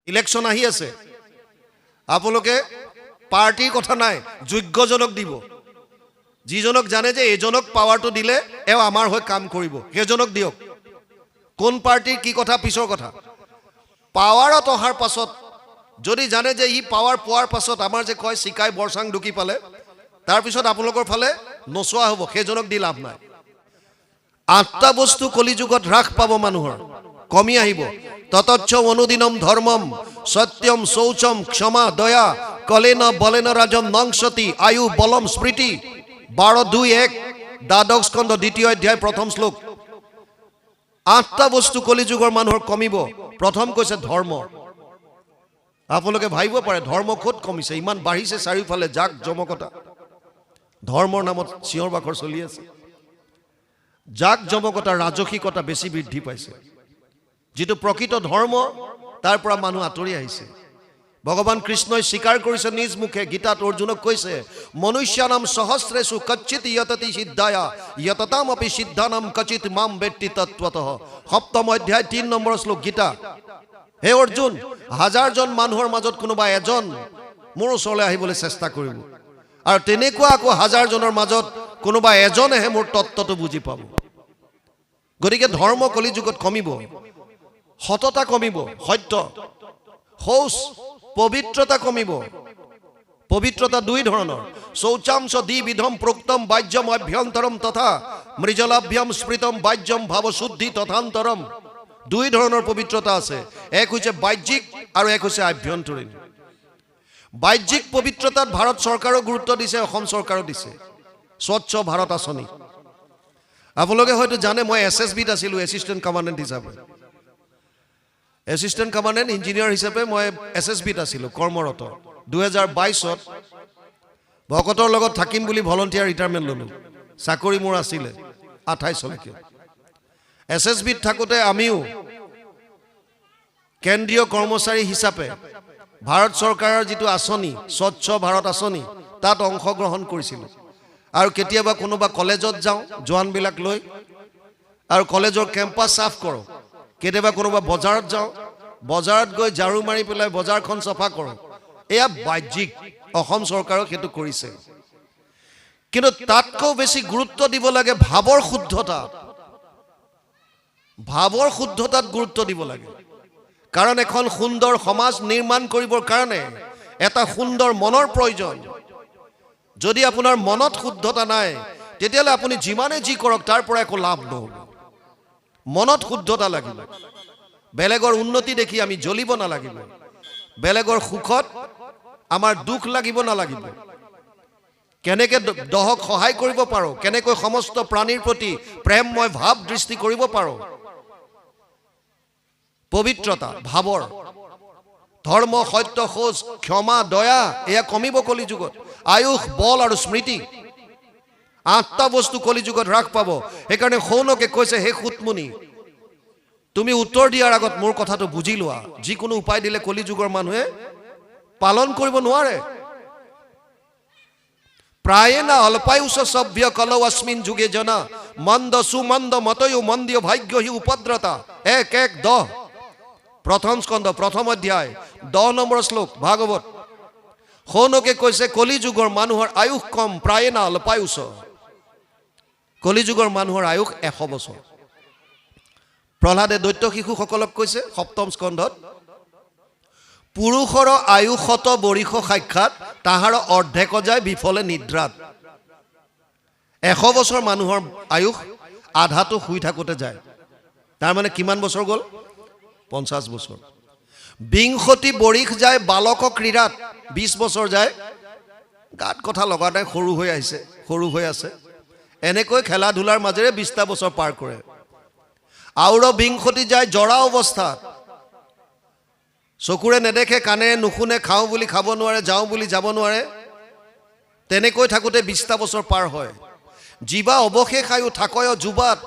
Election আহি আছে, আপোনালোকে পাৰ্টিৰ কথা নাই, যোগ্যজনক দিব। যিজনক জানে যে এইজনক পাৱাৰটো দিলে এওঁ আমাৰ হৈ কাম কৰিব, সেইজনক দিয়ক। কোন পাৰ্টিৰ কি কথা পিছৰ কথা। পাৱাৰত অহাৰ পাছত যদি জানে যে ই পাৱাৰ পোৱাৰ পাছত আমাৰ যে কয় চিকাই বৰচাং ঢুকি পালে, তাৰপিছত আপোনালোকৰ ফালে নচোৱা হ'ব, সেইজনক দি লাভ নাই। 8টা বস্তু কলিযুগত হ্ৰাস পাব, মানুহৰ কমি আহিব। ততচ্ছ অনুদিনম ধৰ্মম সত্যম শৌচম ক্ষমা দয়া কলেন বলেন ৰাজম নংসতি আয়ু বলম স্মৃতি। 12:2:1 দ্বাদশ স্কন্ধ 2য় অধ্যায় 1ম শ্লোক। 8টা বস্তু কলিযুগৰ মানুহৰ কমিব। প্ৰথম কৈছে ধৰ্ম। আপোনালোকে ভাবিব পাৰে ধৰ্ম ক'ত কমিছে, ইমান বাঢ়িছে চাৰিওফালে জাক জমকতা। ধৰ্মৰ নামত চিঞৰ বাখৰ চলি আছে। জাক জমকতা ৰাজসিকতা বেছি বৃদ্ধি পাইছে। যিটো প্ৰকৃত ধৰ্ম তাৰ পৰা মানুহ আঁতৰি আহিছে। ভগৱান কৃষ্ণই স্বীকাৰ কৰিছে নিজ মুখে, গীতাত অৰ্জুনক কৈছে মনুষ্যানাম সহস্ৰেষু কচ্চিত য়ততি সিদ্ধায়া য়ততাম আপি সিদ্ধানাম কচিত মাম বেত্তি তত্ত্বতঃ। 7ম অধ্যায় 3 নম্বৰ শ্লোক গীতা। হে অৰ্জুন, 1000জন মানুহৰ মাজত কোনোবা এজন মোৰ ওচৰলৈ আহিবলৈ চেষ্টা কৰিব, আৰু তেনেকুৱা আকৌ 1000জনৰ মাজত কোনোবা এজনেহে মোৰ তত্ত্বটো বুজি পাব। গতিকে ধৰ্ম কলিযুগত কমিব, সততা কমিব, সত্য, শৌচ, পবিত্ৰতা কমিব। পবিত্ৰতা 2 ধৰণৰ। শৌচাংশ দ্বিবিধম প্ৰোক্তম বাহ্যম অভ্যন্তৰম তথা মৃজলাভ্যম স্মৃতম বাহ্যম ভাৱশুদ্ধি তথান্তৰম। 2 ধৰণৰ পবিত্ৰতা আছে, এক হৈছে বাহ্যিক আৰু এক হৈছে আভ্যন্তৰীণ। বাহ্যিক পবিত্ৰতাত ভাৰত চৰকাৰেও গুৰুত্ব দিছে, অসম চৰকাৰেও দিছে। স্বচ্ছ ভাৰত আঁচনি। আপোনালোকে হয়তো জানে মই SSBত আছিলোঁ, এছিষ্টেণ্ট কমাণ্ডেণ্ট হিচাপে। এছিষ্টেণ্ট কমাণ্ডেণ্ট ইঞ্জিনিয়াৰ হিচাপে মই SSBত আছিলোঁ কৰ্মৰত। 2022ত ভকতৰ লগত থাকিম বুলি ভলণ্টিয়াৰ ৰিটায়াৰমেণ্ট ল'লোঁ। চাকৰি মোৰ আছিলে 28লৈকে। SSBত থাকোঁতে আমিও কেন্দ্ৰীয় কৰ্মচাৰী হিচাপে ভাৰত চৰকাৰৰ যিটো আঁচনি স্বচ্ছ ভাৰত আঁচনি তাত অংশগ্ৰহণ কৰিছিলোঁ। আৰু কেতিয়াবা কোনোবা কলেজত যাওঁ জোৱানবিলাক লৈ, আৰু কলেজৰ কেম্পাছ চাফ কৰোঁ। কেতিয়াবা কোনোবা বজাৰত যাওঁ, বজাৰত গৈ ঝাৰু মাৰি পেলাই বজাৰখন চফা কৰোঁ। এয়া বাহ্যিক, অসম চৰকাৰেও সেইটো কৰিছে। কিন্তু তাতকৈ বেছি গুৰুত্ব দিব লাগে ভাৱৰ শুদ্ধতা। ভাৱৰ শুদ্ধতাত গুৰুত্ব দিব লাগে। কাৰণ এখন সুন্দৰ সমাজ নিৰ্মাণ কৰিবৰ কাৰণে এটা সুন্দৰ মনৰ প্ৰয়োজন। যদি আপোনাৰ মনত শুদ্ধতা নাই, তেতিয়াহ'লে আপুনি যিমানে যি কৰক তাৰ পৰা একো লাভ নহ'ব। মনত শুদ্ধতা লাগিব। বেলেগৰ উন্নতি দেখি আমি জ্বলিব নালাগিব। বেলেগৰ সুখত আমাৰ দুখ লাগিব নালাগিব। কেনেকৈ দহক সহায় কৰিব পাৰোঁ, কেনেকৈ সমস্ত প্ৰাণীৰ প্ৰতি প্ৰেমময় ভাৱ দৃষ্টি কৰিব পাৰোঁ। পবিত্ৰতা ভাৱৰ। ধৰ্ম, সত্য, শৌচ, ক্ষমা, দয়া এয়া কমিব কলিযুগত। আয়ুস, বল আৰু স্মৃতি 8টা বস্তু কলিযুগত হ্ৰাস পাব। সেইকাৰণে শৌনকে কৈছে হে সুতমুনি, তুমি উত্তৰ দিয়াৰ আগত মোৰ কথাটো বুজি লোৱা। যিকোনো উপায় দিলে কলিযুগৰ মানুহে পালন কৰিব নোৱাৰে। প্ৰায়ে না অল্পায়ুষ সভ্য কলৌ অস্মিন যুগে জনা মন্দ সুমন্দ মতয়ো মন্দীয় ভাগ্য হি উপদ্ৰতা। 1:1-10 1ম স্কন্ধ 1ম অধ্যায় 10 নম্বৰ শ্লোক ভাগৱত। শৌনকে কৈছে কলিযুগৰ মানুহৰ আয়ুস কম, প্ৰায়ে না অল্পায়ুষ। কলিযুগৰ মানুহৰ আয়ুস 100 বছৰ। প্ৰহ্লাদে দৈত্য শিশুসকলক কৈছে 7ম স্কন্ধত, পুৰুষৰ আয়ুসত বৰিষ সাক্ষাৎ তাহাৰ অৰ্ধেক যায় বিফলে নিদ্ৰাত। 100 বছৰ মানুহৰ আয়ুস আধাটো শুই থাকোঁতে যায়। তাৰমানে কিমান বছৰ গ'ল? 50 বছৰ। বিংশতি বৰিষ যায় বালক ক্ৰীড়াত, 20 বছৰ যায় গাত কথা লগা নাই, সৰু হৈ আহিছে, সৰু হৈ আছে। এনেকৈ খেলা ধূলাৰ মাজেৰে 20টা বছৰ পাৰ কৰে। আউৰ বিংশতি যায় জৰা অৱস্থাত, চকুৰে নেদেখে, কাণেৰে নুশুনে, খাওঁ বুলি খাব নোৱাৰে, যাওঁ বুলি যাব নোৱাৰে। তেনেকৈ থাকোঁতে 20টা বছৰ পাৰ হয়। জীৱা অৱশেষ আয়ু থাকয় যুৱাত,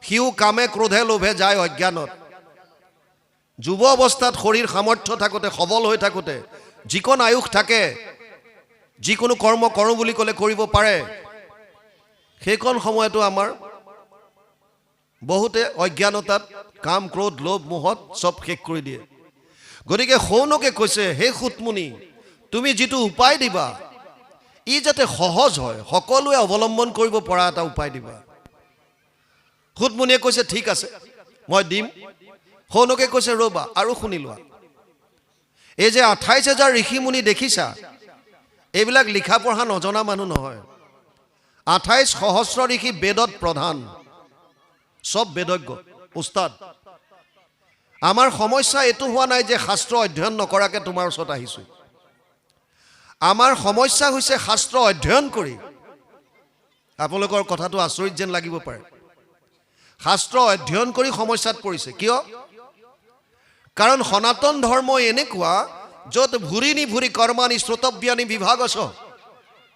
সিও কামে ক্ৰোধে লোভে যায় অজ্ঞানত। যুৱ অৱস্থাত শৰীৰ সামৰ্থ্য থাকোঁতে, সবল হৈ থাকোঁতে যিকণ আয়ুস থাকে, যিকোনো কৰ্ম কৰোঁ বুলি ক'লে কৰিব পাৰে। সেইকণ সময়তো আমাৰ বহুতে অজ্ঞানতাত কাম ক্ৰোধ লোভ মোহত চব শেষ কৰি দিয়ে। গতিকে সৌনকে কৈছে, হে সুতমুনি, তুমি যিটো উপায় দিবা ই যাতে সহজ হয়, সকলোৱে অৱলম্বন কৰিব পৰা এটা উপায় দিবা। সুতমুনিয়ে কৈছে ঠিক আছে মই দিম। সৌনকে কৈছে ৰ'বা আৰু শুনি লোৱা, এই যে 28,000 ঋষিমুনি দেখিছা, এইবিলাক লিখা পঢ়া নজনা মানুহ নহয়। 28 সহস্ৰ ঋষি বেদত প্ৰধান, চব বেদজ্ঞ উস্তাদ। আমাৰ সমস্যা এইটো হোৱা নাই যে শাস্ত্ৰ অধ্যয়ন নকৰাকৈ তোমাৰ ওচৰত আহিছোঁ। আমাৰ সমস্যা হৈছে শাস্ত্ৰ অধ্যয়ন কৰি, আপোনালোকৰ কথাটো আচৰিত যেন লাগিব পাৰে, শাস্ত্ৰ অধ্যয়ন কৰি সমস্যাত পৰিছে। কিয়? কাৰণ সনাতন ধৰ্ম এনেকুৱা য'ত ভুৰি নিভুৰি কৰ্মানি শ্ৰোতব্যানি বিভাগছ,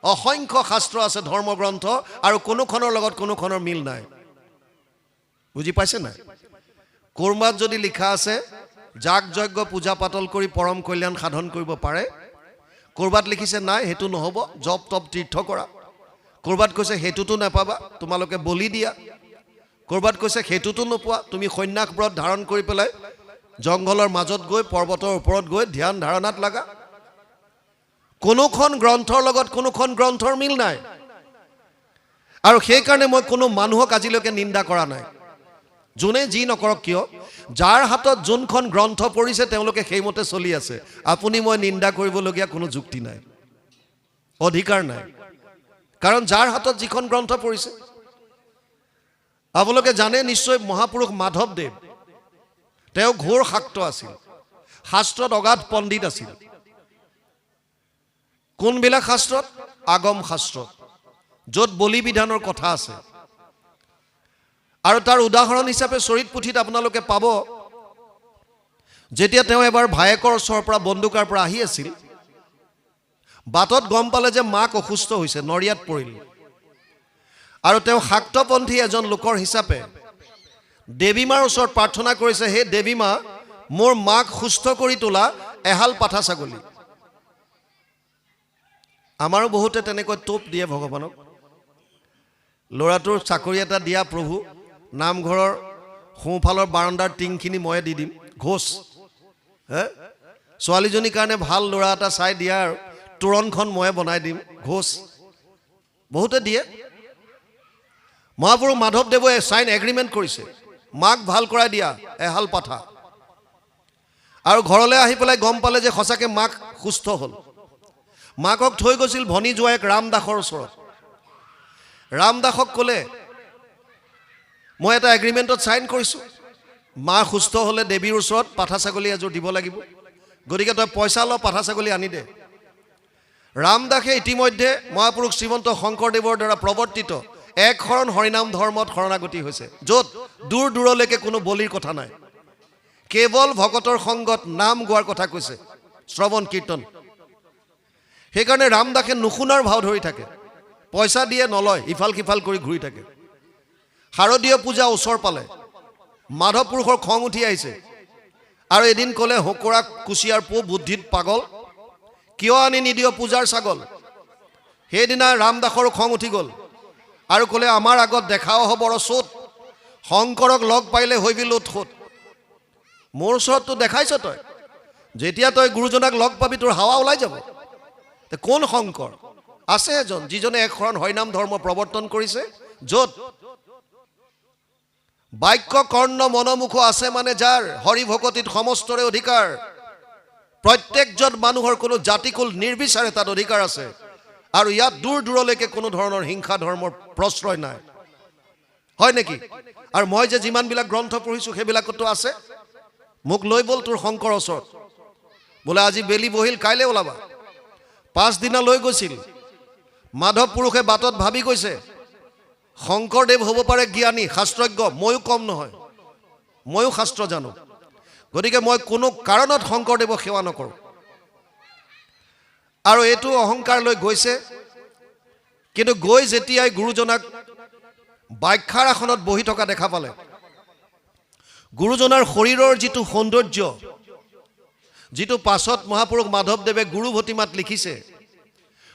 অসংখ্য শাস্ত্ৰ আছে ধৰ্মগ্ৰন্থ, আৰু কোনোখনৰ লগত কোনোখনৰ মিল নাই। বুজি পাইছে নাই? ক'ৰবাত যদি লিখা আছে যাগ যজ্ঞ পূজা পাতল কৰি পৰম কল্যাণ সাধন কৰিব পাৰে, ক'ৰবাত লিখিছে নাই সেইটো নহ'ব, জপ তপ তীৰ্থ কৰা। ক'ৰবাত কৈছে সেইটোতো নাপাবা, তোমালোকে বলি দিয়া। ক'ৰবাত কৈছে সেইটোতো নোপোৱা, তুমি সন্ন্যাস ব্ৰত ধাৰণ কৰি পেলাই জংঘলৰ মাজত গৈ পৰ্বতৰ ওপৰত গৈ ধ্যান ধাৰণাত লাগা। কোনোখন গ্ৰন্থৰ লগত কোনোখন গ্ৰন্থৰ মিল নাই। আৰু সেইকাৰণে মই কোনো মানুহক আজিলৈকে নিন্দা কৰা নাই। যোনে যি নকৰক কিয়, যাৰ হাতত যোনখন গ্ৰন্থ পৰিছে তেওঁলোকে সেইমতে চলি আছে। আপুনি মই নিন্দা কৰিবলগীয়া কোনো যুক্তি নাই, অধিকাৰ নাই। কাৰণ যাৰ হাতত যিখন গ্ৰন্থ পৰিছে, আপোনালোকে জানে নিশ্চয় মহাপুৰুষ মাধৱদেৱ, তেওঁ ঘোৰ শাক্ত আছিল, শাস্ত্ৰত অগাধ পণ্ডিত আছিল। কোনবিলাক শাস্ত্ৰত? আগম শাস্ত্ৰত, য'ত বলি বিধানৰ কথা আছে। আৰু তাৰ উদাহৰণ হিচাপে চৰিত পুথিত আপোনালোকে পাব, যেতিয়া তেওঁ এবাৰ ভায়েকৰ ওচৰৰ পৰা বন্দুকাৰ পৰা আহি আছিল, বাটত গম পালে যে মাক অসুস্থ হৈছে, নৰিয়াত পৰিল। আৰু তেওঁ শাক্তপন্থী এজন লোকৰ হিচাপে দেৱীমাৰ ওচৰত প্ৰাৰ্থনা কৰিছে, হে দেৱীমা, মোৰ মাক সুস্থ কৰি তোলা এহাল পাঠা ছাগলী। আমাৰো বহুতে তেনেকৈ টোপ দিয়ে ভগৱানক, ল'ৰাটোৰ চাকৰি এটা দিয়া প্ৰভু, নামঘৰৰ সোঁফালৰ বাৰাণ্ডাৰ টিংখিনি ময়ে দি দিম, ঘোষ। ছোৱালীজনীৰ কাৰণে ভাল ল'ৰা এটা চাই দিয়া, আৰু তোৰণখন ময়ে বনাই দিম, ঘোষ। বহুতে দিয়ে। মহাপুৰুষ মাধৱদেৱে চাইন এগ্ৰিমেণ্ট কৰিছে, মাক ভাল কৰাই দিয়া এহাল পাঠা। আৰু ঘৰলৈ আহি পেলাই গম পালে যে সঁচাকৈ মাক সুস্থ হ'ল। মাকক থৈ গৈছিল ভনী জোৱাইক ৰামদাসৰ ওচৰত। ৰামদাসক ক'লে, মই এটা এগ্ৰিমেণ্টত চাইন কৰিছোঁ, মা সুস্থ হ'লে দেৱীৰ ওচৰত পাঠা ছাগলী এযোৰ দিব লাগিব, গতিকে তই পইচা ল, পাঠা ছাগলী আনি দে। ৰামদাসে ইতিমধ্যে মহাপুৰুষ শ্ৰীমন্ত শংকৰদেৱৰ দ্বাৰা প্ৰৱৰ্তিত এক শৰণ হৰিনাম ধৰ্মত শৰণাগতি হৈছে, য'ত দূৰ দূৰলৈকে কোনো বলিৰ কথা নাই, কেৱল ভকতৰ সংগত নাম গোৱাৰ কথা কৈছে, শ্ৰৱণ কীৰ্তন। সেইকাৰণে ৰামদাসে নুশুনাৰ ভাও ধৰি থাকে, পইচা দিয়ে নলয়, ইফাল সিফাল কৰি ঘূৰি থাকে। শাৰদীয় পূজা ওচৰ পালে মাধৱ পুৰুষৰ খং উঠি আহিছে, আৰু এদিন ক'লে, হকৰা কুচিয়াৰ পো বুদ্ধিত পাগল, কিয় আনি নিদিয় পূজাৰ ছাগল। সেইদিনা ৰামদাসৰো খং উঠি গ'ল, আৰু ক'লে, আমাৰ আগত দেখাও হ'ব ৰ চোত, শংকৰক লগ পাইলে হৈবি লোট সোত। মোৰ ওচৰততো দেখাইছ তই, যেতিয়া তই গুৰুজনাক লগ পাবি তোৰ হাৱা ওলাই যাব। কোন শংকৰ? আছে এজন, যিজনে এক শৰণ হৰিনাম ধৰ্ম প্ৰৱৰ্তন কৰিছে, য'ত বাক্য কৰ্ণ মনমুখ আছে মানে যাৰ, হৰি ভকতিত সমস্তৰে অধিকাৰ। প্ৰত্যেকজন মানুহৰ কোনো জাতিকুল নিৰ্বিচাৰে তাত অধিকাৰ আছে, আৰু ইয়াত দূৰ দূৰলৈকে কোনো ধৰণৰ হিংসা ধৰ্মৰ প্ৰশ্ৰয় নাই, হয় নেকি? আৰু মই যে যিমানবিলাক গ্ৰন্থ পঢ়িছোঁ সেইবিলাকতো আছে। মোক লৈ ব'ল তোৰ শংকৰ ওচৰত, বোলে আজি বেলি বহিল কাইলৈ ওলাবা। 5 দিনা লৈ গৈছিল। মাধৱ পুৰুষে বাটত ভাবি গৈছে, শংকৰদেৱ হ'ব পাৰে জ্ঞানী শাস্ত্ৰজ্ঞ, ময়ো কম নহয়, ময়ো শাস্ত্ৰ জানো, গতিকে মই কোনো কাৰণত শংকৰদেৱক সেৱা নকৰোঁ। আৰু এইটো অহংকাৰ লৈ গৈছে। কিন্তু গৈ যেতিয়াই গুৰুজনাক ব্যাখ্যাৰ আসনত বহি থকা দেখা পালে, গুৰুজনাৰ শৰীৰৰ যিটো সৌন্দৰ্য, যিটো পাছত মহাপুৰুষ মাধৱদেৱে গুৰু ভতিমাত লিখিছে,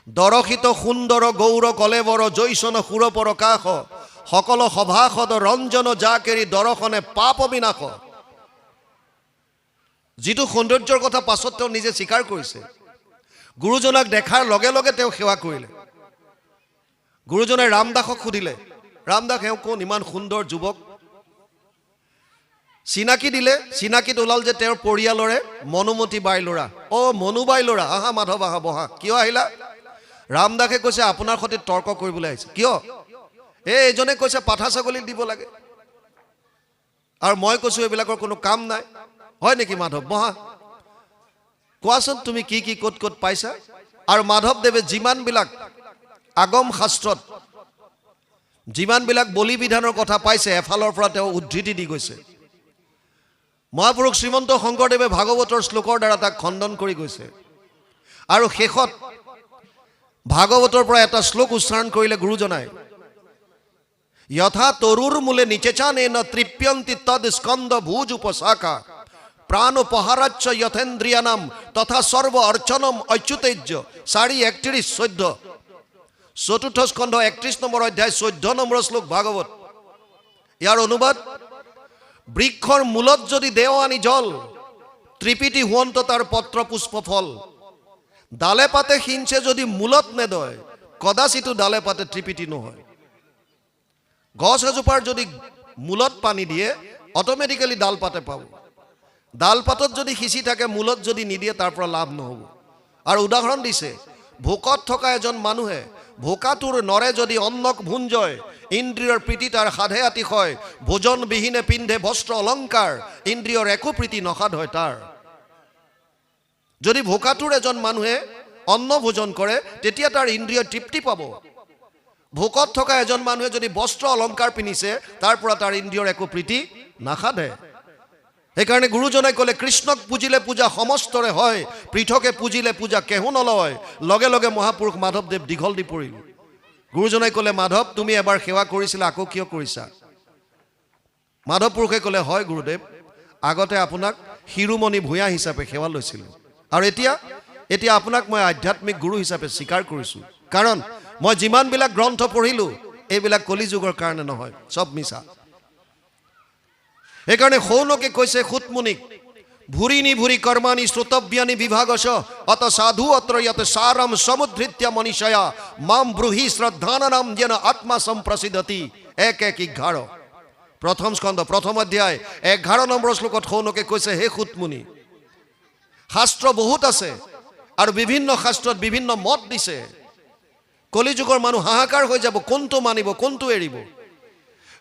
দৰশিত সুন্দৰ গৌৰ কলেবৰ জৈসন সুৰপৰ কাষ, সকল সভাসদ ৰঞ্জন জাকেৰি দৰ্শনে পাপ বিনাশ। যিটো সৌন্দৰ্যৰ কথা পাছত তেওঁ নিজে স্বীকাৰ কৰিছে। গুৰুজনাক দেখাৰ লগে লগে তেওঁ সেৱা কৰিলে। গুৰুজনাই ৰামদাসক সুধিলে, ৰামদাস এওঁ কোন, ইমান সুন্দৰ যুৱক? চিনাকি দিলে। চিনাকিত ওলাল যে তেওঁৰ পৰিয়ালৰে মনুমতী বাই ল'ৰা। মনুবাই ল'ৰা, আহা মাধৱ আহা, বহা। কিয় আহিলা? ৰামদাসে কৈছে আপোনাৰ সৈতে তৰ্ক কৰিবলৈ আহিছে। কিয়? এইজনে কৈছে পাঠা ছাগলী দিব লাগে, আৰু মই কৈছো এইবিলাকৰ কোনো কাম নাই। হয় নেকি মাধৱ? বহা, কোৱাচোন তুমি কি কি ক'ত ক'ত পাইছা? আৰু মাধৱদেৱে যিমানবিলাক আগম শাস্ত্ৰত যিমানবিলাক বলি বিধানৰ কথা পাইছে এফালৰ পৰা তেওঁ উদ্ধৃতি দি গৈছে। মহাপুৰুষ শ্ৰীমন্ত শংকৰদেৱে ভাগৱতৰ শ্লোকৰ দ্বাৰা তাক খণ্ডন কৰি গৈছে। আৰু শেষত ভাগৱতৰ পৰা এটা শ্লোক উচ্চাৰণ কৰিলে গুৰুজনাই, যথা তৰুৰ মূলে নিচেচানেন তৃপ্যন্তি তদ স্কন্দ ভুজ উপশাখা প্ৰাণোপহাৰাচ্ছ যথেন্দ্ৰিয়ানাম তথা সৰ্ব অৰ্চনম অচ্যুতেজ্য। 4:31-14, চতুৰ্থ স্কন্ধ 31 নম্বৰ অধ্যায় 14 নম্বৰ শ্লোক ভাগৱত। ইয়াৰ অনুবাদ, বৃক্ষৰ মূলত যদি দেও আনি জল, ত্ৰিপিটি হুৱন্ত তাৰ পত্ৰ পুষ্প ফল। ডালে পাতে সিঞ্চে যদি মূলত নেদয়, কদাচিতো ডালে পাতে ত্ৰিপিটি নহয়। গছ এজোপাৰ যদি মূলত পানী দিয়ে অট'মেটিকেলি ডাল পাতে পাব। ডাল পাতত যদি সিঁচি থাকে, মূলত যদি নিদিয়ে তাৰ পৰা লাভ নহ'ব। আৰু উদাহৰণ দিছে, ভোকত থকা এজন মানুহে ভোকাটোৰ নৰে যদি অন্নক ভুঞ্জয়, ইন্দ্ৰিয়ৰ প্ৰীতি তাৰ সাধে আতিশয়। ভোজন বিহীনে পিন্ধে বস্ত্ৰ অলংকাৰ, ইন্দ্ৰিয়ৰ একো প্ৰীতি নসাধ হয় তাৰ। যদি ভোকাটোৰ এজন মানুহে অন্ন ভোজন কৰে তেতিয়া তাৰ ইন্দ্ৰিয় তৃপ্তি পাব। ভোকত থকা এজন মানুহে যদি বস্ত্ৰ অলংকাৰ পিন্ধিছে তাৰ পৰা তাৰ ইন্দ্ৰিয়ৰ একো প্ৰীতি নাসাধে। সেইকাৰণে গুৰুজনাই ক'লে, কৃষ্ণক পুজিলে পূজা সমস্তৰে হয়, পৃথকে পুজিলে পূজা কেহু নলয়। লগে লগে মহাপুৰুষ মাধৱদেৱ দীঘল দি পৰিল। গুৰুজনাই ক'লে, মাধৱ তুমি এবাৰ সেৱা কৰিছিলা, আকৌ কিয় কৰিছা? মাধৱ পুৰুষে ক'লে, হয় গুৰুদেৱ, আগতে আপোনাক শিৰোমণি ভূঞা হিচাপে সেৱা লৈছিলোঁ, আৰু এতিয়া আপোনাক মই আধ্যাত্মিক গুৰু হিচাপে স্বীকাৰ কৰিছোঁ। কাৰণ মই যিমানবিলাক গ্ৰন্থ পঢ়িলোঁ এইবিলাক কলিযুগৰ কাৰণে নহয়, চব মিছা। সেইকাৰণে সৌনকে কৈছে সুতমুনিক, ভুৰিনি ভুৰি কৰ্মানি শ্ৰোতব্যানি বিভাগশ অত সাধু অত্ৰ যত সাৰম সমুদ্ধৃত্য মনীষয়া মাম ব্ৰুহি শ্ৰদ্ধানাম যেন আত্মা সম্প্ৰসিদ্ধতি। 1:11 প্ৰথম স্কন্ধ প্ৰথম অধ্যায় 11 নম্বৰ শ্লোকত সৌনকে কৈছে, হে সুতমুনি, শাস্ত্ৰ বহুত আছে আৰু বিভিন্ন শাস্ত্ৰত বিভিন্ন মত দিছে। কলিযুগৰ মানুহ হাহাকাৰ হৈ যাব, কোনটো মানিব কোনটো এৰিব।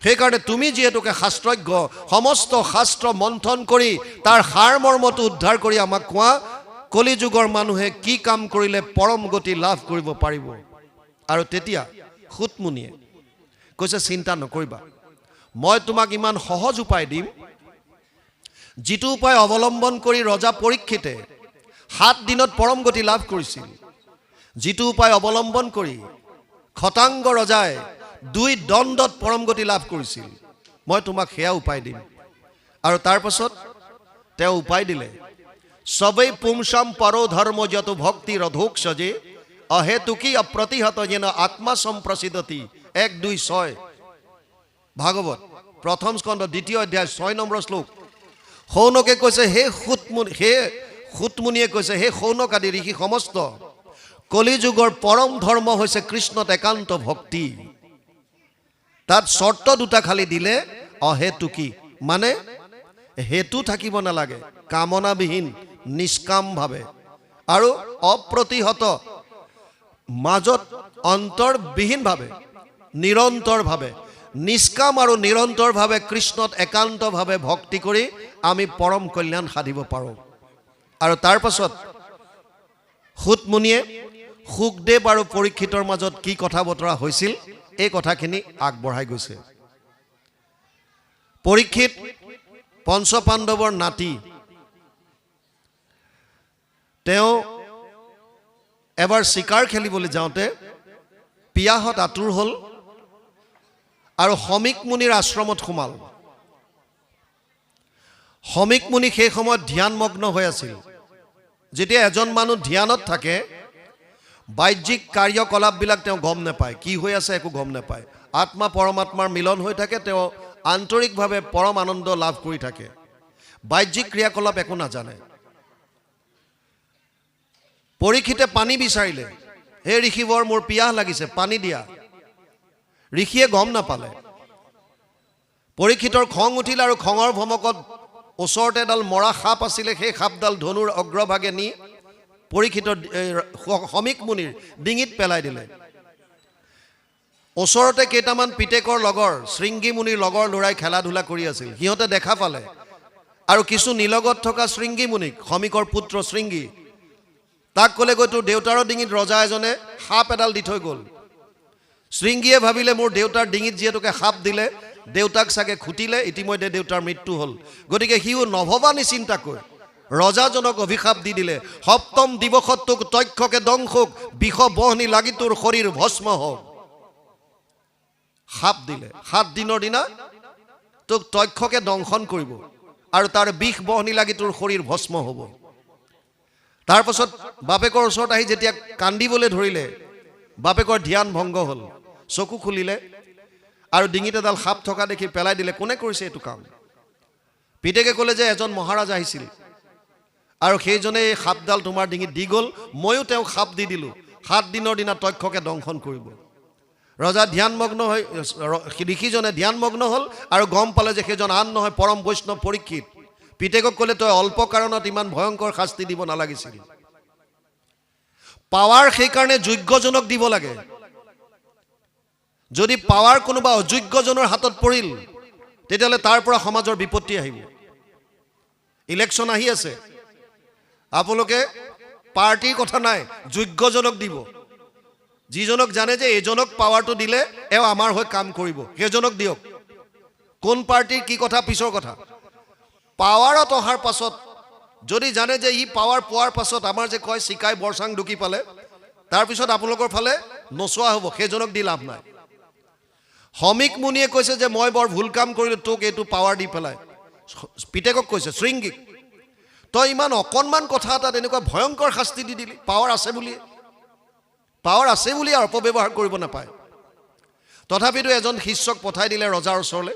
সেইকাৰণে তুমি যিহেতুকে শাস্ত্ৰজ্ঞ, সমস্ত শাস্ত্ৰ মন্থন কৰি তাৰ সাৰ মৰ্মটো উদ্ধাৰ কৰি আমাক কোৱা, কলিযুগৰ মানুহে কি কাম কৰিলে পৰম গতি লাভ কৰিব পাৰিব। আৰু তেতিয়া সুতমুনিয়ে কৈছে, চিন্তা নকৰিবা, মই তোমাক ইমান সহজ উপায় দিম, যিটো উপায় অৱলম্বন কৰি ৰজা পৰীক্ষিতে 7 দিনত পৰম গতি লাভ কৰিছিল। যিটো উপায় অৱলম্বন কৰি খটাংগ ৰজাই 2 দণ্ডত পৰম গতি লাভ কৰিছিল, মই তোমাক সেয়া উপায় দিম। আৰু তাৰ পাছত তেওঁ উপায় দিলে, সবেই পুংসাম পৰো ধৰ্ম যত ভক্তি ৰধোক সজে অহেতুকি অপ্ৰতিহত যেন আত্মা সম্প্ৰসিদ্ধতি। 1:2-6 ভাগৱত প্ৰথম স্কন্ধ 2য় অধ্যায় 6 নম্বৰ শ্লোক। সৌনকে কৈছে, হে সুতমুনিয়ে কৈছে, হে সৌনক আদি ঋষি সমস্ত, কলিযুগৰ পৰম ধৰ্ম হৈছে কৃষ্ণত একান্ত ভক্তি। তাত শৰ্ত দুটা খালি দিলে, অহেতুকি মানে হেতু থাকিব নালাগে, কামনাবিহীন নিষ্কামভাৱে, আৰু অপ্ৰতিহত মাজত অন্তৰবিহীনভাৱে নিৰন্তৰভাৱে, নিষ্কাম আৰু নিৰন্তৰভাৱে কৃষ্ণত একান্তভাৱে ভক্তি কৰি আমি পৰম কল্যাণ সাধিব পাৰোঁ। আৰু তাৰ পাছত সুতমুনিয়ে সুখদেৱ আৰু পৰীক্ষিতৰ মাজত কি কথা বতৰা হৈছিল এই কথাখিনি আগবঢ়াই গৈছে। পৰীক্ষিত পঞ্চপাণ্ডৱৰ নাতি, তেওঁ এবাৰ চিকাৰ খেলিবলৈ যাওঁতে পিয়াহত আতুৰ হ'ল আৰু সমীক মুনিৰ আশ্ৰমত সোমাল। সমীক মুনি সেই সময়ত ধ্যানমগ্ন হৈ আছিল। যেতিয়া এজন মানুহ ধ্যানত থাকে, বাহ্যিক কাৰ্যকলাপবিলাক তেওঁ গম নাপায়, কি হৈ আছে একো গম নাপায়। আত্মা পৰমাত্মাৰ মিলন হৈ থাকে, তেওঁ আন্তৰিকভাৱে পৰম আনন্দ লাভ কৰি থাকে। বাহ্যিক ক্ৰিয়াকলাপ একো নাজানে। পৰীক্ষিতে পানী বিচাৰিলে, হে ঋষিবৰ মোৰ পিয়াহ লাগিছে, পানী দিয়া। ঋষিয়ে গম নাপালে। পৰীক্ষিতৰ খং উঠিল আৰু খঙৰ ভমকত ওচৰতে এডাল মৰা সাপ আছিলে, সেই সাপডাল ধনুৰ অগ্ৰভাগে নি পৰীক্ষিতৰ সমীক মুনিৰ ডিঙিত পেলাই দিলে। ওচৰতে কেইটামান পিতেকৰ লগৰ শৃংগী মুনিৰ লগৰ ল'ৰাই খেলা ধূলা কৰি আছিল। সিহঁতে দেখা পালে আৰু কিছু নিলগত থকা শৃংগী মুনিক, সমীকৰ পুত্ৰ শৃংগী, তাক ক'লে গৈ তোৰ দেউতাৰৰ ডিঙিত ৰজা এজনে সাপ এডাল দি থৈ গ'ল। শৃংগীয়ে ভাবিলে মোৰ দেউতাৰ ডিঙিত যিহেতুকে সাপ দিলে, দেউতাক চাগে খুটিলে, ইতিমধ্যে দেউতাৰ মৃত্যু হ'ল। গতিকে সিও নভবা নিচিন্তাকৈ ৰজাজনক অভিশাপ দি দিলে, সপ্তম দিৱসত তোক তক্ষকে দংশক, বিষ বহনি লাগি তোৰ শৰীৰ ভস্ম হওক। সাপ দিলে, 7 দিনৰ দিনা তোক তক্ষকে দংশন কৰিব আৰু তাৰ বিষ বহনি লাগি তোৰ শৰীৰ ভস্ম হ'ব। তাৰ পাছত বাপেকৰ ওচৰত আহি যেতিয়া কান্দিবলৈ ধৰিলে, বাপেকৰ ধ্যান ভংগ হ'ল, চকু খুলিলে আৰু ডিঙিত এডাল সাপ থকা দেখি পেলাই দিলে। কোনে কৰিছে এইটো কাম? পিতেকে ক'লে যে এজন মহাৰাজ আহিছিল আৰু সেইজনে এই সাপডাল তোমাৰ ডিঙিত দি গ'ল, ময়ো তেওঁক সাপ দি দিলোঁ, 7 দিনৰ দিনা তক্ষকে দংশন কৰিব। ৰজা ধ্যানমগ্ন হৈ, ঋষিজনে ধ্যানমগ্ন হ'ল আৰু গম পালে যে সেইজন আন নহয় পৰম বৈষ্ণৱ পৰীক্ষিত। পিতেকক ক'লে তই অল্প কাৰণত ইমান ভয়ংকৰ শাস্তি দিব নালাগিছিল। পাৱাৰ সেইকাৰণে যোগ্যজনক দিব লাগে। যদি পাৱাৰ কোনোবা অযোগ্যজনৰ হাতত পৰিল, তেতিয়াহ'লে তাৰ পৰা সমাজৰ বিপত্তি আহিব। ইলেকশ্যন আহি আছে, আপোনালোকে পাৰ্টিৰ কথা নাই, যোগ্যজনক দিব। যিজনক জানে যে এইজনক পাৱাৰটো দিলে এওঁ আমাৰ হৈ কাম কৰিব, সেইজনক দিয়ক। কোন পাৰ্টিৰ কি কথা পিছৰ কথা। পাৱাৰত অহাৰ পাছত যদি জানে যে ই পাৱাৰ পোৱাৰ পাছত আমাৰ যে কয় চিকাই বৰচাং ঢুকি পালে, তাৰপিছত আপোনালোকৰ ফালে নচোৱা হ'ব, সেইজনক দি লাভ নাই। সমীক মুনিয়ে কৈছে যে মই বৰ ভুল কাম কৰিলোঁ, তোক এইটো পাৱাৰ দি পেলাই। পিতেকক কৈছে, শৃংগীক, তই ইমান অকণমান কথা এটাত এনেকুৱা ভয়ংকৰ শাস্তি দি দিলি, পাৱাৰ আছে বুলি। পাৱাৰ আছে বুলি আৰু অপব্যৱহাৰ কৰিব নাপায়। তথাপিতো এজন শিষ্যক পঠাই দিলে ৰজাৰ ওচৰলৈ।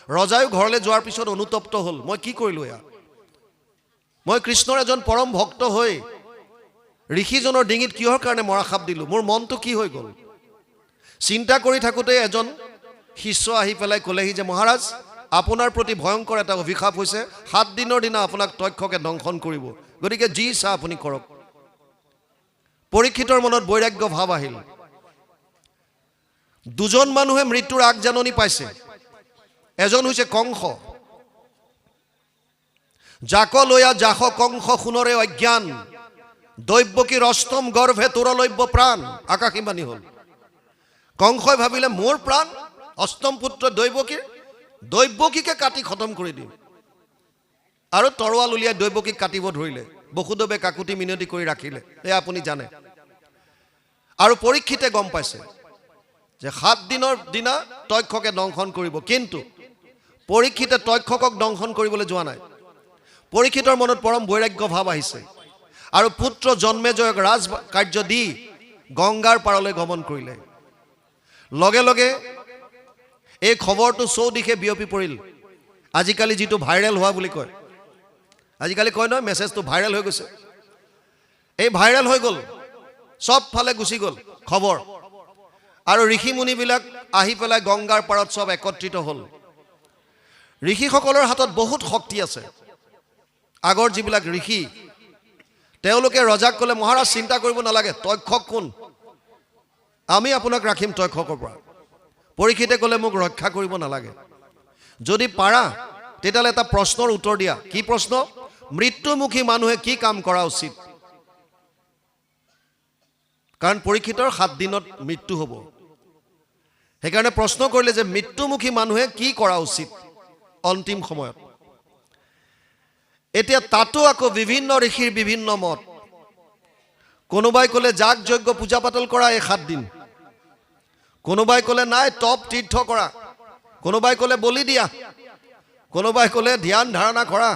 ৰজায়ো ঘৰলৈ যোৱাৰ পিছত অনুতপ্ত হ'ল, মই কি কৰিলোঁ এয়া? মই কৃষ্ণৰ এজন পৰম ভক্ত হৈ ঋষিজনৰ ডিঙিত কিহৰ কাৰণে মৰা সাপ দিলোঁ? মোৰ মনটো কি হৈ গ'ল? চিন্তা কৰি থাকোঁতে এজন শিষ্য আহি পেলাই ক'লেহি যে মহাৰাজ, আপোনাৰ প্ৰতি ভয়ংকৰ এটা অভিশাপ হৈছে, 7 দিনৰ দিনা আপোনাক তক্ষকে দংশন কৰিব, গতিকে যি ইচ্ছা আপুনি কৰক। পৰীক্ষিতৰ মনত বৈৰাগ্য ভাৱ আহিল। 2জন মানুহে মৃত্যুৰ আগজাননী পাইছে। এজন হৈছে কংস। জাক লয়া জাস কংস সোণৰে অজ্ঞান, দৈব্যকীৰ অষ্টম গৰ্ভে তোৰলব্য প্ৰাণ। আকাশীবাণী হ'ল। কংসই ভাবিলে মোৰ প্ৰাণ, অষ্টম পুত্ৰ দৈব্যকীকে কাটি খতম কৰি দিম, আৰু তৰোৱাল উলিয়াই দৈব্যকীক কাটিব ধৰিলে। বসুদেৱে কাকুতি মিনতি কৰি ৰাখিলে, এয়া আপুনি জানে। আৰু পৰীক্ষিতে গম পাইছে যে 7 দিনৰ দিনা তক্ষকে দংশন কৰিব, কিন্তু পৰীক্ষিতে তক্ষকক দংশন কৰিবলৈ যোৱা নাই। পৰীক্ষিতৰ মনত পৰম বৈৰাগ্য ভাৱ আহিছে আৰু পুত্ৰ জন্মেজয়ক ৰাজ কাৰ্য দি গংগাৰ পাৰলৈ গমন কৰিলে। লগে লগে এই খবৰটো চৌদিশে বিয়পি পৰিল। আজিকালি যিটো ভাইৰেল হোৱা বুলি কয়, আজিকালি কয় নহয় মেছেজটো ভাইৰেল হৈ গৈছে, এই ভাইৰেল হৈ গ'ল, চব ফালে গুচি গ'ল খবৰ। আৰু ঋষি মুনিবিলাক আহি পেলাই গংগাৰ পাৰত চব একত্ৰিত হ'ল। ঋষিসকলৰ হাতত বহুত শক্তি আছে। আগৰ যিবিলাক ঋষি, তেওঁলোকে ৰজাক ক'লে মহাৰাজ চিন্তা কৰিব নালাগে, তক্ষক কোন, আমি আপোনাক ৰাখিম তক্ষকৰ পৰা। পৰীক্ষিতে ক'লে মোক ৰক্ষা কৰিব নালাগে, যদি পাৰা তেতিয়াহ'লে এটা প্ৰশ্নৰ উত্তৰ দিয়া। কি প্ৰশ্ন? মৃত্যুমুখী মানুহে কি কাম কৰা উচিত? কাৰণ পৰীক্ষিতৰ 7 দিনত মৃত্যু হ'ব। সেইকাৰণে প্ৰশ্ন কৰিলে যে মৃত্যুমুখী মানুহে কি কৰা উচিত অন্তিম সময়ত। এতিয়া তাতো আকৌ বিভিন্ন ঋষিৰ বিভিন্ন মত। কোনোবাই ক'লে যাগ যজ্ঞ পূজা পাতল কৰা এই 7 দিন, কোনোবাই ক'লে নাই তপ তীৰ্থ কৰা, কোনোবাই ক'লে বলি দিয়া, কোনোবাই ক'লে ধ্যান ধাৰণা কৰা।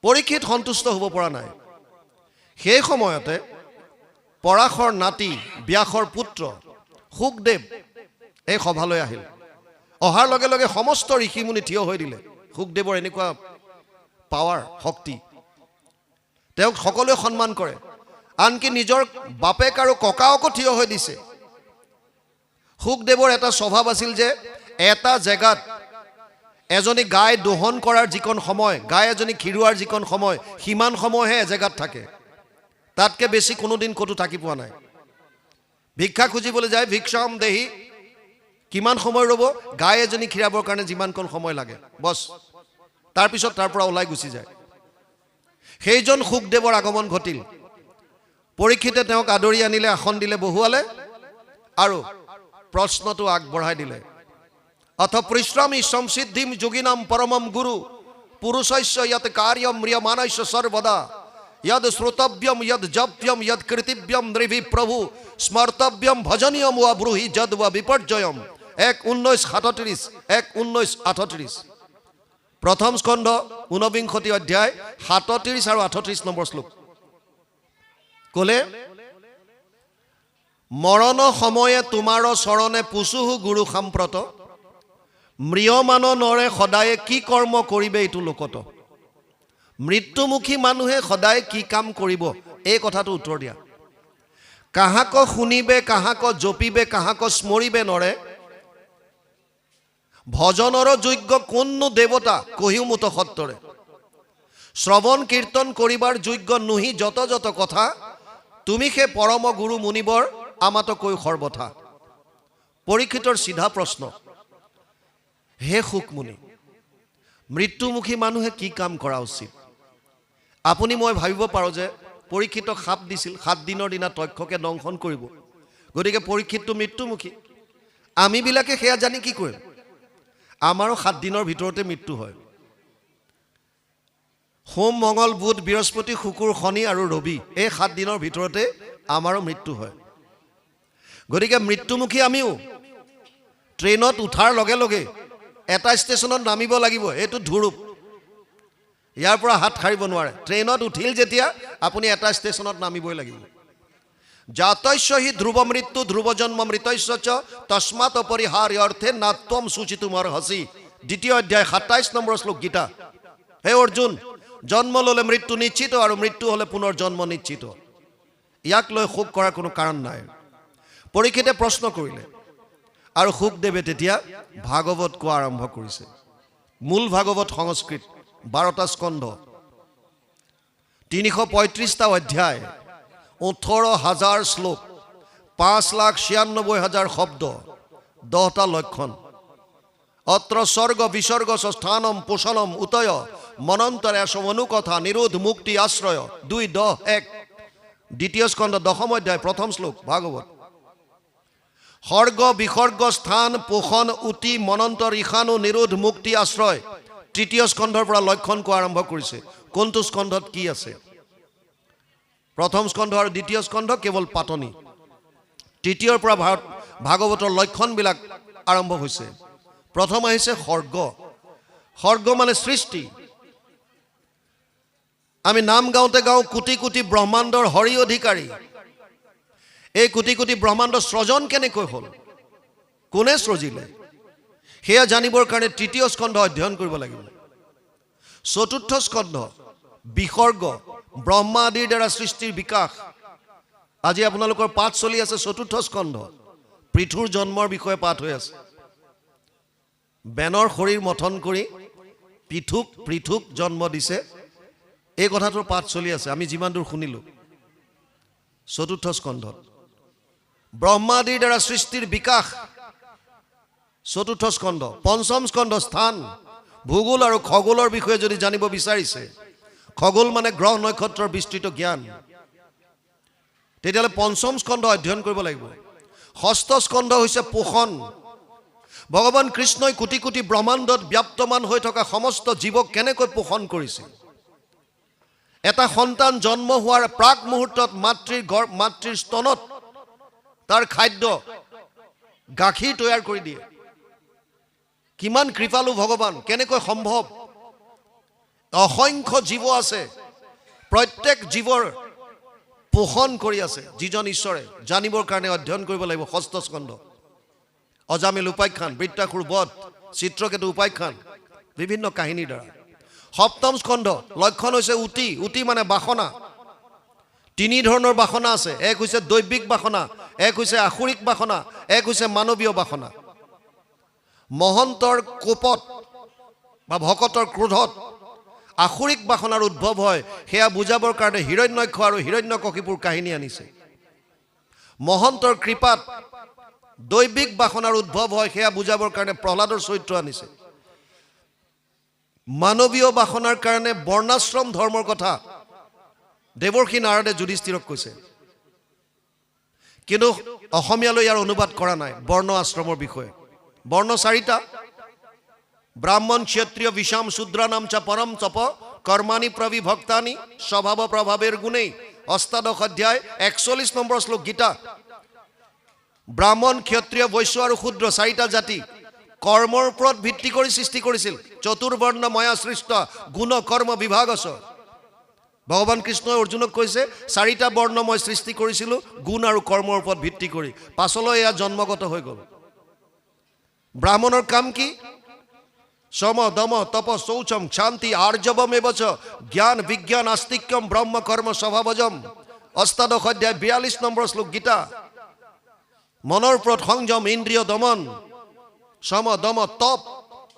পৰীক্ষিত সন্তুষ্ট হ'ব পৰা নাই। সেই সময়তে পৰাশৰ নাতি ব্যাসৰ পুত্ৰ শুকদেৱ এই সভালৈ আহিল। অহাৰ লগে লগে সমস্ত ঋষিমুনি থিয় হৈ দিলে। শুকদেৱৰ এনেকুৱা পাৱাৰ শক্তি তেওঁক সকলোৱে সন্মান কৰে আনকি নিজৰ বাপেক আৰু ককাকো থিয় হৈ দিছে সুখদেৱৰ এটা স্বভাৱ আছিল যে এটা জেগাত এজনী গাই দোহন কৰাৰ যিকণ সময় গাই এজনী খিৰুৱাৰ যিকণ সময় সিমান সময়হে এজেগাত থাকে তাতকৈ বেছি কোনোদিন ক'তো থাকি পোৱা নাই ভিক্ষা খুজিবলৈ যায় ভিক্ষাম দেহি কিমান সময় ৰ'ব গাই এজনী খিৰাবৰ কাৰণে যিমানকণ সময় লাগে বছ তাৰপিছত তাৰ পৰা ওলাই গুচি যায় সেইজন সুখদেৱৰ আগমন ঘটিল পৰীক্ষিতে তেওঁক আদৰি আনিলে আসন দিলে বহুৱালে আৰু প্ৰশ্নটো আগবঢ়াই দিলে অথ পৰিশ্ৰমী সংসিদ্ধিম যোগিনাম পৰমম গুৰু পুৰুষস্য য়ৎ কাৰ্যম ম্ৰিয়মানস্য সৰ্বদা यद श्रोतव्यम यद जप्यम यद कृतिव्यम नृभि प्रभु स्मर्तव्यम भजनीयम व ब्रूहि जद व विपर्जयम 1:19:37 1:19:38 प्रथम स्कंध 49 अध्याय 37 और 38 नम्बर श्लोक कले मरण समय तुम्हार चरणे पुसुहु गुरु सम्प्रत म्रियमान नरे सदाय की कर्म करिबे एतु लोकत मृत्युमुखी मानुहे सदाय की काम करिब এই কথাটো উত্তৰ দিয়া কাহাক শুনিবে কাহাক জপিবে কাহাক স্মৰিবে নৰে ভজনৰ যোগ্য কোননো দেৱতা কহিও মুত সত্তৰে শ্ৰৱণ কীৰ্তন কৰিবাৰ যোগ্য নুহি যত যত কথা তুমি সে পৰম গুৰু মুনিবৰ আমাত কৈ সৰ্বথা পৰীক্ষিতৰ সিধা প্ৰশ্ন হে সুকমুনি মৃত্যুমুখী মানুহে কি কাম কৰা উচিত আপুনি মই ভাবিব পাৰো যে পৰীক্ষিতক সাপ দিছিল 7 দিনৰ দিনা তক্ষকে দংশন কৰিব গতিকে পৰীক্ষিতটো মৃত্যুমুখী আমি বিলাকে হেয়া জানি কি কৰিম আমাৰো 7 দিনৰ ভিতৰতে মৃত্যু হয় সোম মঙ্গল বুধ বৃহস্পতি শুকুৰ শনি আৰু ৰবি এই 7 দিনৰ ভিতৰতে আমাৰো মৃত্যু হয় গতিকে মৃত্যুমুখী আমিও ট্ৰেইনত উঠাৰ লগে লগে এটা ষ্টেচনত নামিব লাগিব এটো ধুৰুপ ইয়াৰ পৰা হাত খাৰিব নোৱাৰে ট্ৰেইনত উঠিল যেতিয়া আপুনি এটা ষ্টেচনত নামিবই লাগিব জাতস্যহি ধ্ৰুৱ মৃত্যু ধ্ৰুৱ জন্ম মৃতস্য চ তস্মাৎ অপৰিহাৰ্য অৰ্থে নাত্বম সূচিতুমৰ হসি দ্বিতীয় অধ্যায় 27 নম্বৰ শ্লোক গীতা হে অৰ্জুন জন্ম ললে মৃত্যু নিশ্চিত আৰু মৃত্যু হলে পুনৰ জন্ম নিশ্চিত ইয়াক লৈ শোক কৰাৰ কোনো কাৰণ নাই পৰীক্ষিতে প্ৰশ্ন কৰিলে আৰু সুখদেৱে তেতিয়া ভাগৱত কোৱা আৰম্ভ কৰিছে মূল ভাগৱত সংস্কৃত 12টা স্কন্ধ 335টা অধ্যায় 18,000 শ্লোক 5,96,000 শব্দ 10টা লক্ষণ অত্ৰ স্বৰ্গ বিসৰ্গ স্থানম পোষণম উতয় মনন্তৰে সমনুকথা নিৰোধ মুক্তি আশ্ৰয় 2:10:1 দ্বিতীয় স্কন্ধ 10ম অধ্যায় প্ৰথম শ্লোক ভাগৱত স্বৰ্গ বিসৰ্গ স্থান পোষণ উতি মনন্তৰ ইখানু নিৰোধ মুক্তি আশ্ৰয় তৃতীয় স্কন্ধৰ পৰা লক্ষণ কোৱা আৰম্ভ কৰিছে কোনটো স্কন্ধত কি আছে প্ৰথম স্কন্ধ আৰু দ্বিতীয় স্কন্ধ কেৱল পাতনি তৃতীয়ৰ পৰা ভাগৱতৰ লক্ষণবিলাক আৰম্ভ হৈছে প্ৰথম আহিছে স্বৰ্গ স্বৰ্গ মানে সৃষ্টি আমি নাম গাওঁতে গাওঁ কোটি কোটি ব্ৰহ্মাণ্ডৰ হৰি অধিকাৰী এই কোটি কোটি ব্ৰহ্মাণ্ড সৃজন কেনেকৈ হ'ল কোনে সৃজিলে হেয়া জানিবৰ কাৰণে তৃতীয় স্কন্ধ অধ্যয়ন কৰিব লাগিব চতুৰ্থ স্কন্ধ বিসৰ্গ ব্ৰহ্মা আদিৰ দ্বাৰা সৃষ্টিৰ বিকাশ আজি আপোনালোকৰ পাঠ চলি আছে চতুৰ্থ স্কন্ধ পৃথুৰ জন্মৰ বিষয়ে পাঠ হৈ আছে বেনৰ শৰীৰ মথন কৰি পৃথুক জন্ম দিছে এই কথাটোৰ পাঠ চলি আছে আমি যিমান দূৰ শুনিলো চতুৰ্থ স্কন্ধত ব্ৰহ্মা আদিৰ দ্বাৰা সৃষ্টিৰ বিকাশ চতুৰ্থ স্কন্ধ পঞ্চম স্কন্ধ স্থান ভূগোল আৰু খগোলৰ বিষয়ে যদি জানিব বিচাৰিছে খগোল মানে গ্ৰহ নক্ষত্ৰৰ বিস্তৃত জ্ঞান তেতিয়ালে পঞ্চম স্কন্ধ অধ্যয়ন কৰিব লাগিব ষষ্ঠ স্কন্ধ হৈছে পোষণ ভগৱান কৃষ্ণই কোটি কোটি ব্ৰহ্মাণ্ডত ব্যাপ্তমান হৈ থকা সমস্ত জীৱক কেনেকৈ পোষণ কৰিছে এটা সন্তান জন্ম হোৱাৰ প্ৰাক মুহূৰ্তত মাতৃৰ স্তনত তাৰ খাদ্য গাখীৰ তৈয়াৰ কৰি দিয়ে কিমান কৃপালু ভগৱান কেনেকৈ সম্ভৱ অসংখ্য জীৱ আছে প্ৰত্যেক জীৱৰ পোষণ কৰি আছে যিজন ঈশ্বৰে জানিবৰ কাৰণে অধ্যয়ন কৰিব লাগিব ষষ্ঠ স্কন্ধ অজামিল উপাখ্যান বৃত্তাসুৰ বধ চিত্ৰকেতু উপাখ্যান বিভিন্ন কাহিনীৰ দ্বাৰা সপ্তম স্কন্ধ লক্ষণ হৈছে উটি। উটি মানে বাসনা। তিনি ধৰণৰ বাসনা আছে। এক হৈছে দৈবিক বাসনা, এক হৈছে আসুৰিক বাসনা, এক হৈছে মানৱীয় বাসনা। মহন্তৰ কোপত বা ভকতৰ ক্ৰোধত আসুৰিক বাসনাৰ উদ্ভৱ হয়, সেয়া বুজাবৰ কাৰণে হিৰণ্যক্ষ আৰু হিৰণ্যকশিপুৰ কাহিনী আনিছে। মহন্তৰ কৃপাত দৈবিক বাসনাৰ উদ্ভৱ হয়, সেয়া বুজাবৰ কাৰণে প্ৰহ্লাদৰ চৰিত্ৰ আনিছে। মানৱীয় বাসনাৰ কাৰণে বৰ্ণাশ্ৰম ধৰ্মৰ কথা দেৱৰ্ষি নাৰদে যুধিষ্ঠিৰক কৈছে, কিন্তু অসমীয়ালৈ ইয়াৰ অনুবাদ কৰা নাই বৰ্ণ আশ্ৰমৰ বিষয়ে। বৰ্ণ চাৰিটা: ব্ৰাহ্মণ, ক্ষত্ৰিয়, বিষাম, শূদ্ৰা নাম চ পৰম তপ কৰ্মাণি প্ৰবিভক্তানি স্বভাৱ প্ৰভাৱেৰ গুণেই। অষ্টাদশ অধ্যায় 41 নম্বৰ শ্লোক গীতা। ব্ৰাহ্মণ, ক্ষত্ৰিয়, বৈশ্য আৰু শূদ্ৰ চাৰিটা জাতি কৰ্মৰ ওপৰত ভিত্তি কৰি সৃষ্টি কৰিছিল। চতুৰ্বৰ্ণ ময়া সৃষ্ট গুণ কৰ্ম বিভাগ আছে। ভগৱান কৃষ্ণই অৰ্জুনক কৈছে, চাৰিটা বৰ্ণ মই সৃষ্টি কৰিছিলোঁ গুণ আৰু কৰ্মৰ ওপৰত ভিত্তি কৰি। পাছলৈ এয়া জন্মগত হৈ গ'ল। ব্ৰাহ্মণৰ কাম কি? সম দম তপ শৌচম শান্তি আৰ্জবম এবচ জ্ঞান বিজ্ঞান আস্তিক্যম ব্ৰহ্ম কৰ্ম স্বভাৱজম। অষ্টাদশ অধ্যায় 42 নম্বৰ শ্লোক গীতা। মনৰ ওপৰত সংযম, ইন্দ্ৰিয় দমন, সম দম তপ,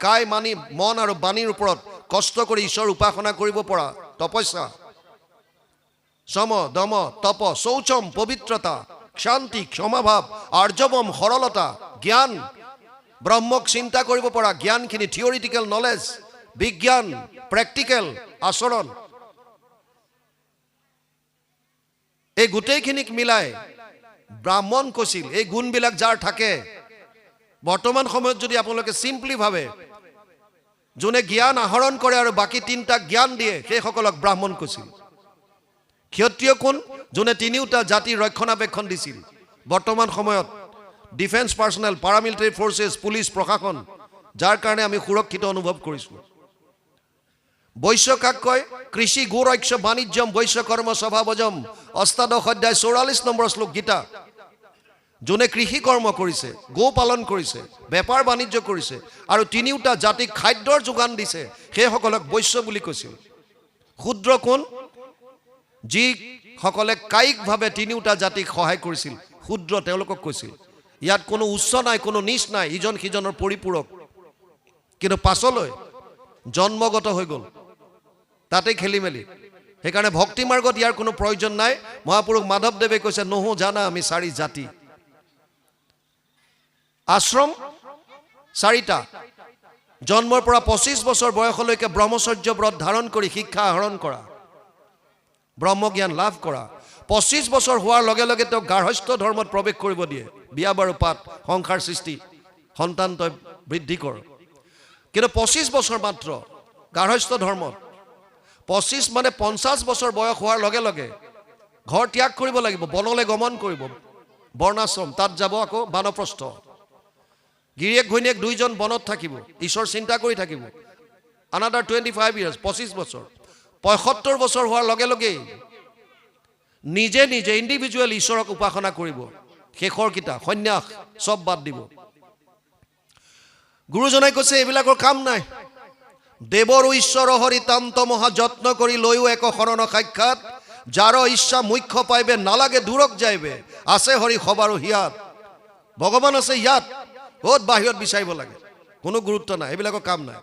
কায় মানি মন আৰু বাণীৰ ওপৰত কষ্ট কৰি ঈশ্বৰ উপাসনা কৰিব পৰা তপস্যা। সম দম তপ শৌচম পবিত্ৰতা, শান্তি ক্ষমাভাৱ, আৰ্জবম সৰলতা, জ্ঞান ব্ৰহ্মক চিন্তা কৰিব পৰা জ্ঞানখিনি, থিয়ৰিটিকেল নলেজ, বিজ্ঞান প্ৰেক্টিকেল আচৰণ, এই গোটেইখিনিক মিলাই ব্ৰাহ্মণ কৈছিল। এই গুণবিলাক যাৰ থাকে, বৰ্তমান সময়ত যদি আপোনালোকে চিম্পলি ভাবে, যোনে জ্ঞান আহৰণ কৰে আৰু বাকী তিনিটা জ্ঞান দিয়ে, সেইসকলক ব্ৰাহ্মণ কৈছিল। ক্ষত্ৰিয় কোন? যোনে তিনিওটা জাতিৰ ৰক্ষণাবেক্ষণ দিছিল। বৰ্তমান সময়ত ডিফেন্স পাৰ্চনেল, পাৰামিলিটাৰী ফৰ্চেছ, পুলিচ, প্ৰশাসন, যাৰ কাৰণে আমি সুৰক্ষিত অনুভৱ কৰিছোঁ। বৈশ্য কাক কয়? কৃষি, গোৰক্ষ, বাণিজ্যম, বৈশ্য কৰ্ম স্বভাৱজম। অষ্টাদশ অধ্যায় 44 নম্বৰ শ্লোক গীতা। যোনে কৃষি কৰ্ম কৰিছে, গো পালন কৰিছে, বেপাৰ বাণিজ্য কৰিছে আৰু তিনিওটা জাতিক খাদ্যৰ যোগান দিছে, সেইসকলক বৈশ্য বুলি কৈছিল। শূদ্ৰ কোন? যিসকলে কায়িকভাৱে তিনিওটা জাতিক সহায় কৰিছিল, শূদ্ৰ তেওঁলোকক কৈছিল। ইয়াত কোনো উচ্চ নাই, কোনো নিচ নাই, ইজন সিজনৰ পৰিপূৰক। কিন্তু পাছলৈ জন্মগত হৈ গ'ল, তাতেই খেলি মেলি। সেইকাৰণে ভক্তি মাৰ্গত ইয়াৰ কোনো প্ৰয়োজন নাই। মহাপুৰুষ মাধৱদেৱে কৈছে, নহো জানা আমি চাৰি জাতি। আশ্ৰম চাৰিটা: জন্মৰ পৰা 25 বছৰ বয়সলৈকে ব্ৰহ্মচৰ্য ব্ৰত ধাৰণ কৰি শিক্ষা আহৰণ কৰা, ব্ৰহ্মজ্ঞান লাভ কৰা। 25 বছৰ হোৱাৰ লগে লগে তেওঁক গাৰ্হস্থ্য ধৰ্মত প্ৰৱেশ কৰিব দিয়ে। বিয়া বাৰু পাত, সংসাৰ সৃষ্টি, সন্তান তই বৃদ্ধি কৰ। কিন্তু 25 বছৰ মাত্ৰ গাৰ্হস্থ্য ধৰ্মত। 25 মানে 50 বছৰ বয়স হোৱাৰ লগে লগে ঘৰ ত্যাগ কৰিব লাগিব, বনলৈ গমন কৰিব, বৰ্ণাশ্ৰম, তাত যাব আকৌ বানপ্ৰস্থ। গিৰিয়েক ঘৈণীয়েক দুইজন বনত থাকিব, ঈশ্বৰ চিন্তা কৰি থাকিব। আনাদাৰ 25 years, 25 বছৰ। 75 বছৰ হোৱাৰ লগে লগেই নিজে নিজে ইণ্ডিভিজুৱেল ঈশ্বৰক উপাসনা কৰিব। শেষৰ কিতা সন্ন্যাস, চব বাদ দিব। গুৰুজনাই কৈছে, এইবিলাকৰ কাম নাই। দেৱৰো ঈশ্বৰ হৰি তান্ত মহা যত্ন কৰি লৈও এক শৰণ সাক্ষাৎ, যাৰ ইচ্ছা মুখ্য পাইবে নালাগে দূৰক যাইবে, আছে হৰি সবাৰো হিয়াত। ভগৱান আছে ইয়াত, ক'ত বাহিৰত বিচাৰিব লাগে, কোনো গুৰুত্ব নাই, এইবিলাকৰ কাম নাই।